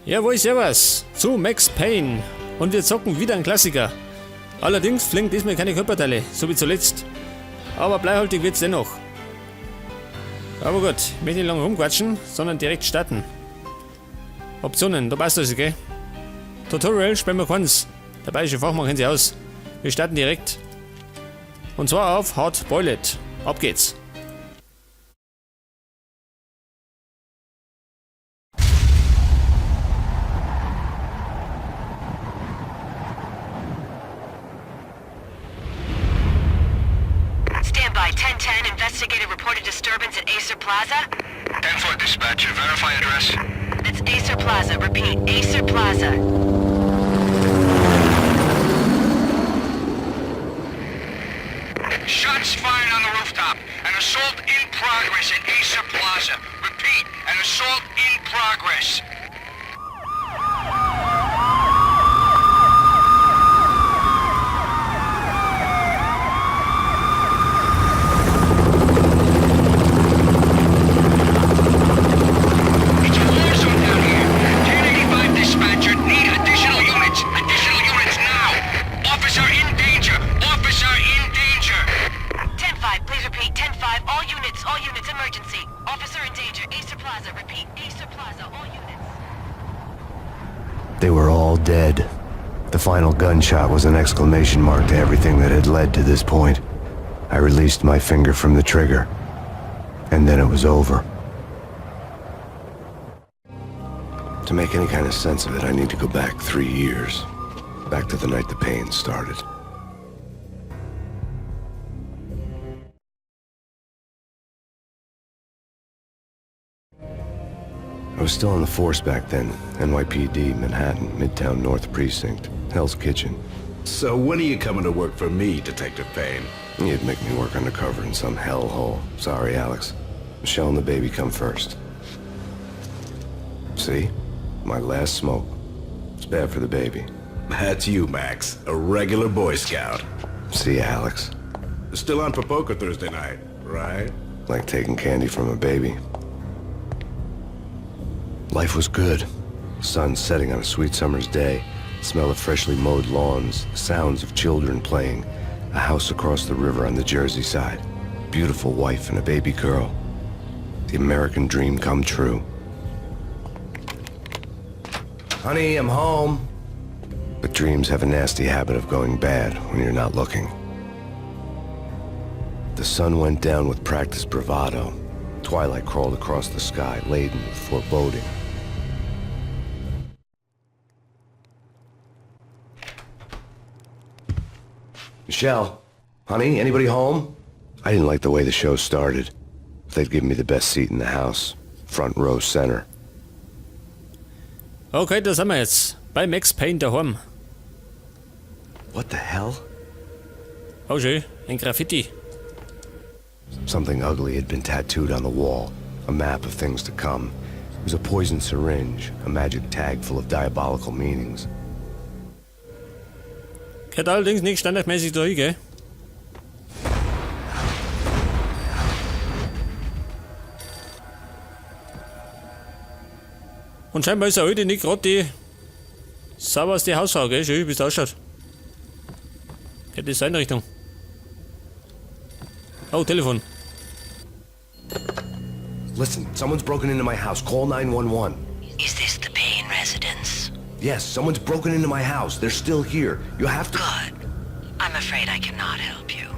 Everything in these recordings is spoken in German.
Jawohl, servus, zu Max Payne. Und wir zocken wieder einen Klassiker. Allerdings fliegen diesmal keine Körperteile, so wie zuletzt. Aber bleihaltig wird's dennoch. Aber gut, ich möchte nicht lange rumquatschen, sondern direkt starten. Optionen, da passt das, gell? Tutorial spielen wir keins. Der bayerische Fachmann kennt sich aus. Wir starten direkt. Und zwar auf Hard Boiled. Ab geht's. Standby, 1010, investigated reported disturbance at Acer Plaza. 10-4 dispatcher, verify address. It's Acer Plaza, repeat, Acer Plaza. Shots fired on the rooftop. An assault in progress at Acer Plaza. Repeat, an assault in progress. It's a war zone down here. 1085 dispatcher, need additional units. Additional units now. Officer in danger. Officer in danger. 10-5, please repeat, 10-5, all units, emergency. Officer in danger, Acer Plaza, repeat, Acer Plaza, all units. They were all dead. The final gunshot was an exclamation mark to everything that had led to this point. I released my finger from the trigger, and then it was over. To make any kind of sense of it, I need to go back 3 years. Back to the night the pain started. I was still on the force back then. NYPD, Manhattan, Midtown North Precinct, Hell's Kitchen. So when are you coming to work for me, Detective Payne? You'd make me work undercover in some hellhole. Sorry, Alex. Michelle and the baby come first. See? My last smoke. It's bad for the baby. That's you, Max. A regular Boy Scout. See, Alex? Still on for poker Thursday night, right? Like taking candy from a baby. Life was good. Sun setting on a sweet summer's day. Smell of freshly mowed lawns. Sounds of children playing. A house across the river on the Jersey side. Beautiful wife and a baby girl. The American dream come true. Honey, I'm home. But dreams have a nasty habit of going bad when you're not looking. The sun went down with practiced bravado. Twilight crawled across the sky, laden with foreboding. Michelle? Honey, anybody home? I didn't like the way the show started. They'd given me the best seat in the house. Front row center. Okay, da sind wir jetzt. Bei Max Payne daheim. What the hell? Oh schön, ein Graffiti. Something ugly had been tattooed on the wall. A map of things to come. It was a poison syringe, a magic tag full of diabolical meanings. Geht allerdings nicht standardmäßig durch, gell? Und scheinbar ist er heute nicht gerade die sauberste Hausfrau, gell? Schön, wie es ausschaut. Geht das in Richtung? Oh, Telefon. Listen, someone's broken into my house. Call 911. Is this the Payne residence? Yes, someone's broken into my house. They're still here. You have to... Good. I'm afraid I cannot help you.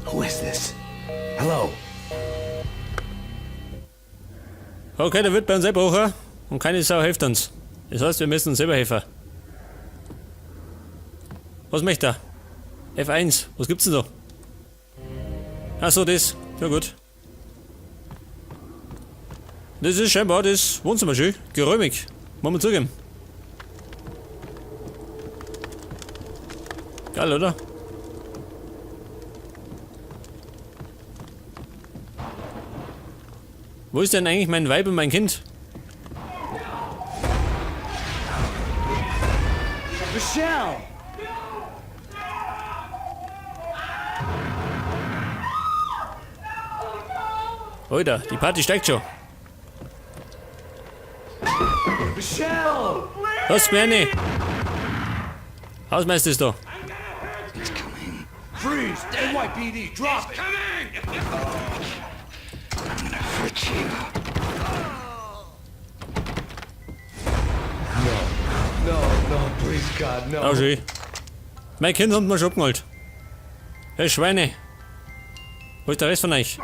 Who is this? Hello? Okay, der wird bei uns einbrochen und keine Sau hilft uns. Das heißt, wir müssen uns selber helfen. Was möchte er? F1, was gibt's denn da? Achso, das. Ja gut. Das ist scheinbar das Wohnzimmer schön. Geräumig. Wollen wir zugeben. Geil, oder? Wo ist denn eigentlich mein Weib und mein Kind? Michelle! Alter, die Party steigt schon. Michelle! Lass mir eine. Hausmeister ist da. Freeze! NYPD, drop it! No, please God, no. Auch schön. Mein Kind hat mir schon abgeholt. Hey Schweine. Wo ist der Rest von euch?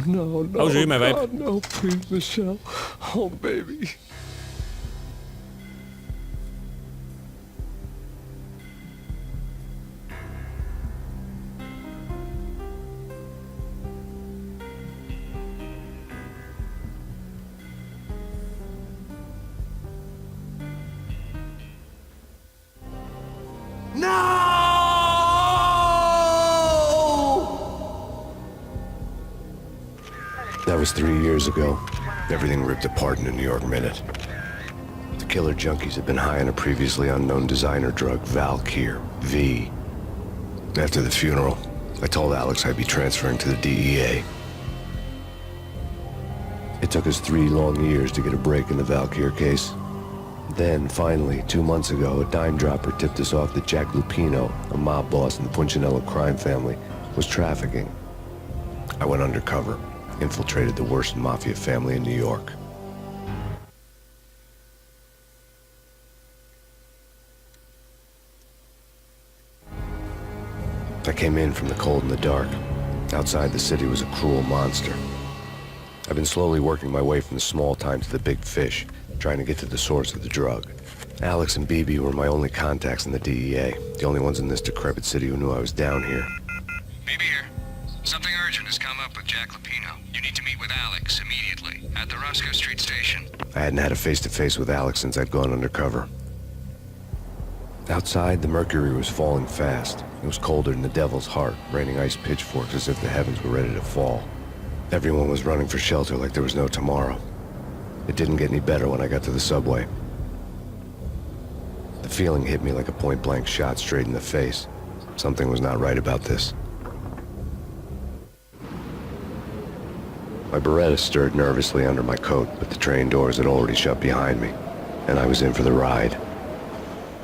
No, Auch schön, mein Weib. God, no, please, Michelle. Oh, baby. That was 3 years ago. Everything ripped apart in a New York minute. The killer junkies had been high on a previously unknown designer drug, Valkyr, V. After the funeral, I told Alex I'd be transferring to the DEA. It took us 3 long years to get a break in the Valkyr case. Then, finally, 2 months ago, a dime dropper tipped us off that Jack Lupino, a mob boss in the Punchinello crime family, was trafficking. I went undercover, infiltrated the worst mafia family in New York. I came in from the cold and the dark. Outside the city was a cruel monster. I've been slowly working my way from the small time to the big fish, trying to get to the source of the drug. Alex and BB were my only contacts in the DEA, the only ones in this decrepit city who knew I was down here. Maybe here. Something urgent has come up with Jack Lupino. You need to meet with Alex immediately at the Roscoe Street station. I hadn't had a face-to-face with Alex since I'd gone undercover. Outside, the mercury was falling fast. It was colder than the devil's heart, raining ice pitchforks as if the heavens were ready to fall. Everyone was running for shelter like there was no tomorrow. It didn't get any better when I got to the subway. The feeling hit me like a point-blank shot straight in the face. Something was not right about this. My Beretta stirred nervously under my coat, but the train doors had already shut behind me, and I was in for the ride.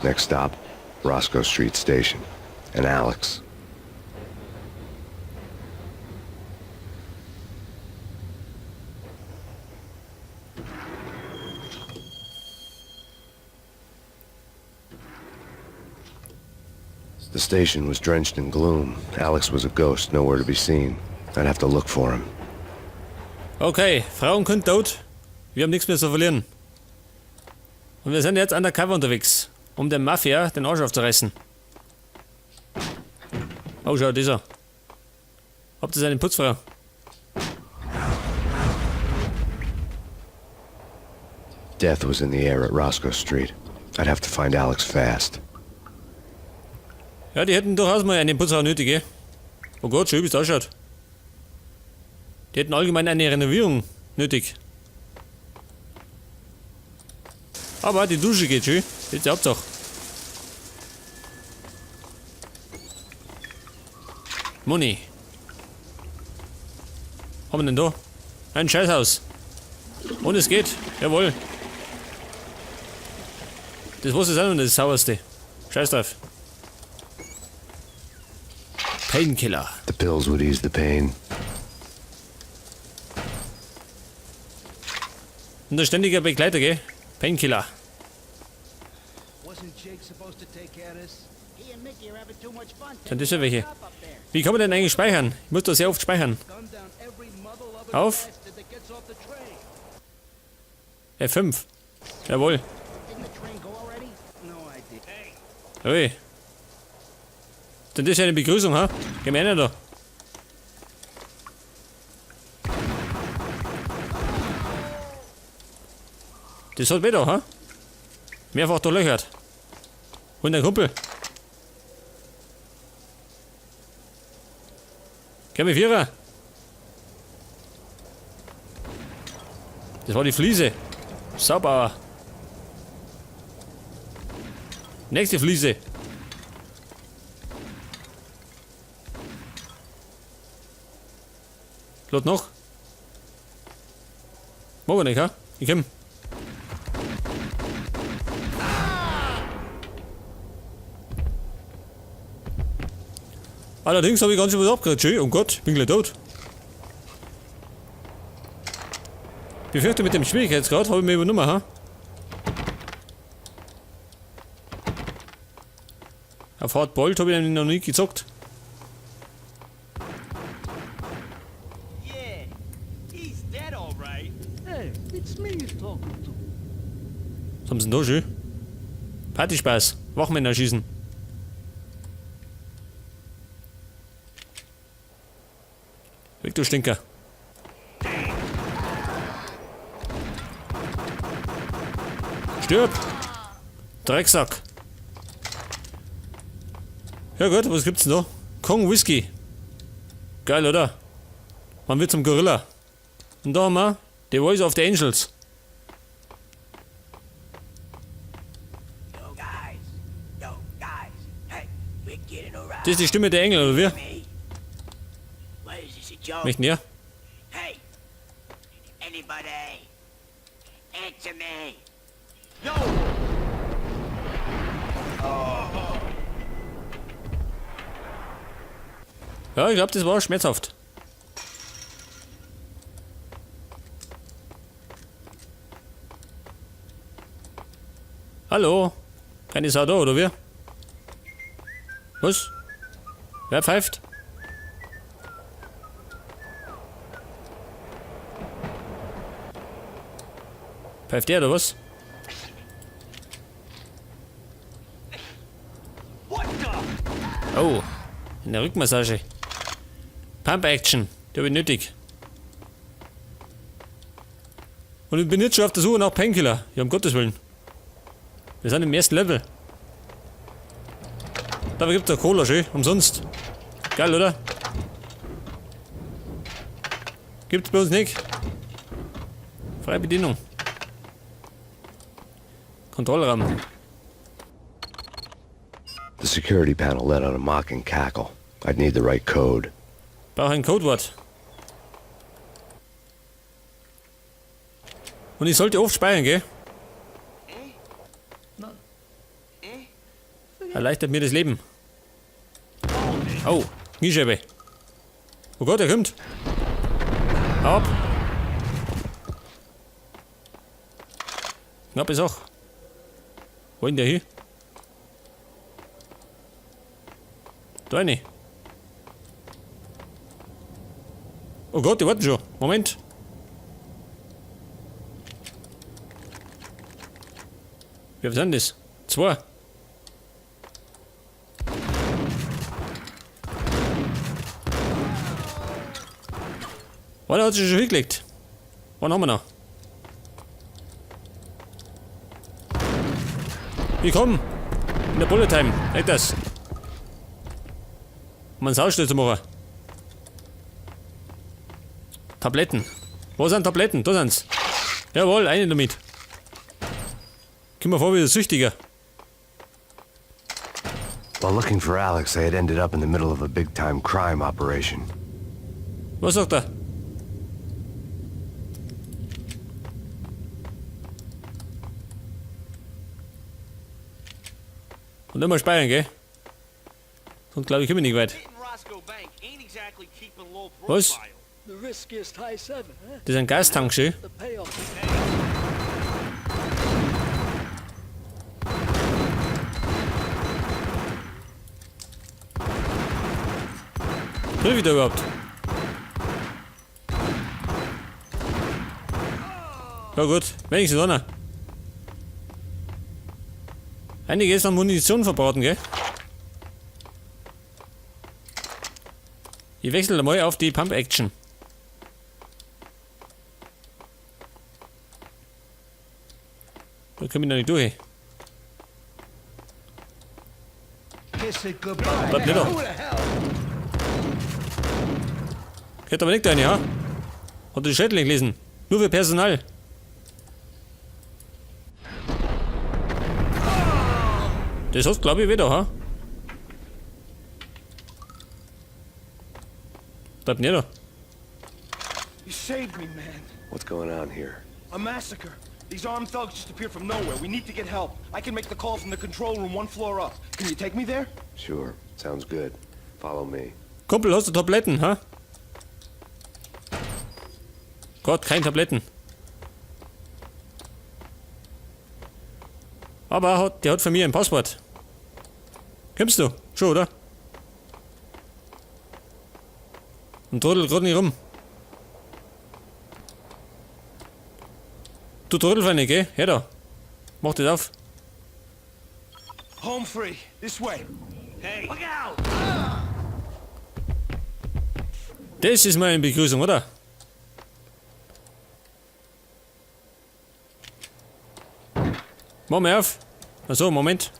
Next stop, Roscoe Street Station, and Alex. The station was drenched in gloom. Alex was a ghost, nowhere to be seen. I'd have to look for him. Okay, Frau und Kind tot. Wir haben nichts mehr zu verlieren. Und wir sind jetzt undercover unterwegs, um der Mafia den Arsch aufzureißen. Oh, schau, dieser. Habt ihr seinen Putzfrau? Death was in the air at Roscoe Street. I'd have to find Alex fast. Ja, die hätten durchaus mal eine Putzfrau nötig, eh? Oh Gott, schön wie es ausschaut. Die hätten allgemein eine Renovierung nötig. Aber die Dusche geht schön. Das ist die Hauptsache. Money. Was haben wir denn da? Ein Scheißhaus. Und es geht. Jawohl. Das Wasser ist auch noch das sauerste. Scheiß drauf. Painkiller. The pills would ease the pain. Und der ständige Begleiter, gell? Painkiller. Sind das ja welche? Wie kann man denn eigentlich speichern? Ich muss da sehr oft speichern. Auf? F5. Jawohl. Ui. Denn das ist ja eine Begrüßung, ha? Gemeiner da. Das hat wieder, ha? Mehrfach durchlöchert. Und ein Kumpel. Komm, Vierer. Das war die Fliese. Sauber. Nächste Fliese. Blut noch. Machen wir nicht, ha? Ich komm. Allerdings habe ich ganz schön was abgekriegt. Schön, oh Gott, bin gleich tot. Ich befürchte, mit dem Schwierigkeitsgrad habe ich mich übernommen, ha? Auf Hard Bolt habe ich noch nie gezockt. Yeah, he's dead, all right. Hey, it's me he's talking to. Was haben sie denn da schön? Partyspaß. Wachmänner schießen. Weg, du Stinker. Stirb! Drecksack! Ja gut, was gibt's denn da? Kong Whisky. Geil, oder? Man wird zum Gorilla. Und da haben wir The Voice of the Angels. Yo guys, hey, we're getting around. Das ist die Stimme der Engel, oder wie? Me? What is this, a joke? Nicht näher. Hey, anybody? Answer me. Ja, ich glaube, das war schmerzhaft. Hallo? Keine Sau da, oder wie? Was? Wer pfeift? Pfeift der, oder was? Oh, eine Rückmassage. Pump Action, die habe ich nötig. Und ich bin jetzt schon auf der Suche nach Painkiller. Ja, um Gottes Willen. Wir sind im ersten Level. Dabei gibt es Cola schön, umsonst. Geil, oder? Gibt's bei uns nicht. Freie Bedienung. Kontrollraum. The security panel let out a mocking cackle. I'd need the right code. Brauche ein Codewort. Und ich sollte oft speichern, gell? Erleichtert mir das Leben. Oh, Kniescheibe. Oh Gott, er kommt. Hau ab. Knappe Sache. Wo ist der hier? Da eine. Oh Gott, die warten schon. Moment. Wie viel sind das? 2. Oh, der hat sich schon hingelegt. Wann haben wir noch? Ich komm. In der Bullet Time. Leg das. Um einen Saustall zu machen. Tabletten. Wo sind Tabletten? Da sind's. Jawohl, eine damit. Komm mal vor wie der Süchtiger. While looking for Alex, they had ended up in the middle of a big-time crime operation. Was sagt er? Und immer speichern, gell? Sonst glaube ich komme ich nicht weit. Hitting Roscoe Bank ain't exactly keeping low Was? profile. The riskiest high seven, huh? Das ist ein Gastank, schön. The payoff. Triff ich da überhaupt? Ja gut, wenigstens einer. Einiges an Munition verbraten, gell? Ich wechsle mal auf die Pump Action. Da komme ich noch nicht durch. Bleib nicht da. Geht aber nicht rein, ja? Hat er die Schädel gelesen? Nur für Personal. Das hast glaube ich wieder, ha? Bleib nicht da. save me, man. What's going on here? A massacre. These armed thugs just appeared from nowhere. We need to get help. I can make the call from the control room 1 floor up. Can you take me there? Sure. Sounds good. Follow me. Kumpel, hast du Tabletten, ha? Gott, kein Tabletten. Aber der hat von mir ein Passwort. Kommst du? Schon, oder? Und trödel gerade nicht rum. Du Trödelfeinde, gell? Her da. Mach das auf. Home free. This way. Hey, look out! Das ist meine Begrüßung, oder? Mach mal auf. Achso, Moment.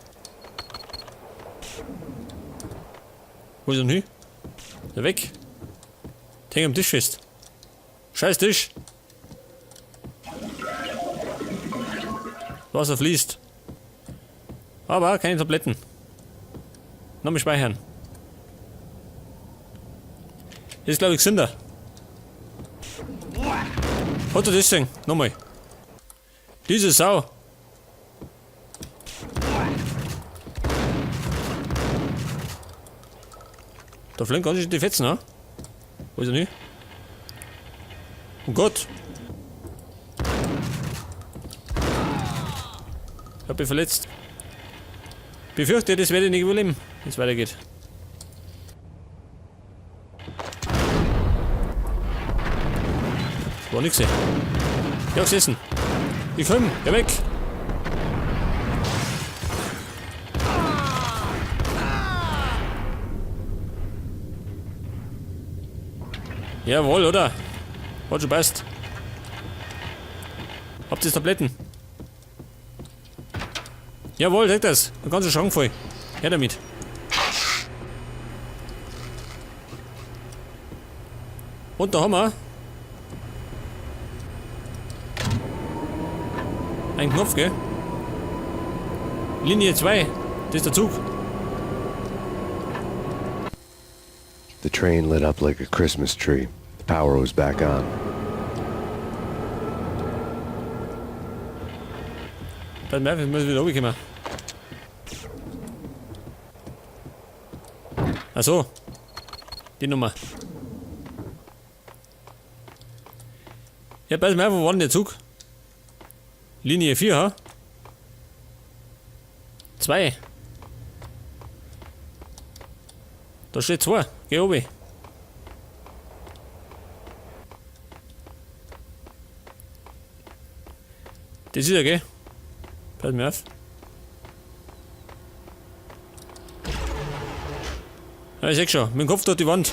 Wo ist er denn hin? Ist er weg? Häng am Tisch fest. Scheiß Tisch. Wasser fließt. Aber keine Tabletten. Nochmal speichern. Ist glaube ich gesünder. Hat er das Ding? Nochmal. Diese Sau. Da fliegen ganz schön die Fetzen, ne? Wo ist er nicht? Oh Gott! Ich hab mich verletzt. Befürchte, das werde ich nicht überleben, wenn es weitergeht. War nix. Ja, gesessen. Ich komm, geh weg! Jawohl, oder? Hat schon passt. Habt ihr Tabletten? Jawohl, sagt das. Ein ganzer Schrank voll. Her damit. Und da haben wir einen Knopf, gell? Linie 2. Das ist der Zug. The train lit up like a Christmas tree. The power was back on. Pass mal auf, jetzt muss ich wieder runterkommen. Achso. Die Nummer. Ja, pass mal auf, wo war denn der Zug? Linie 4, ha? 2. Da steht 2. Geh oben. Das ist er, gell? Pass mir auf. Ja, ich seh schon. Mit dem Kopf durch die Wand.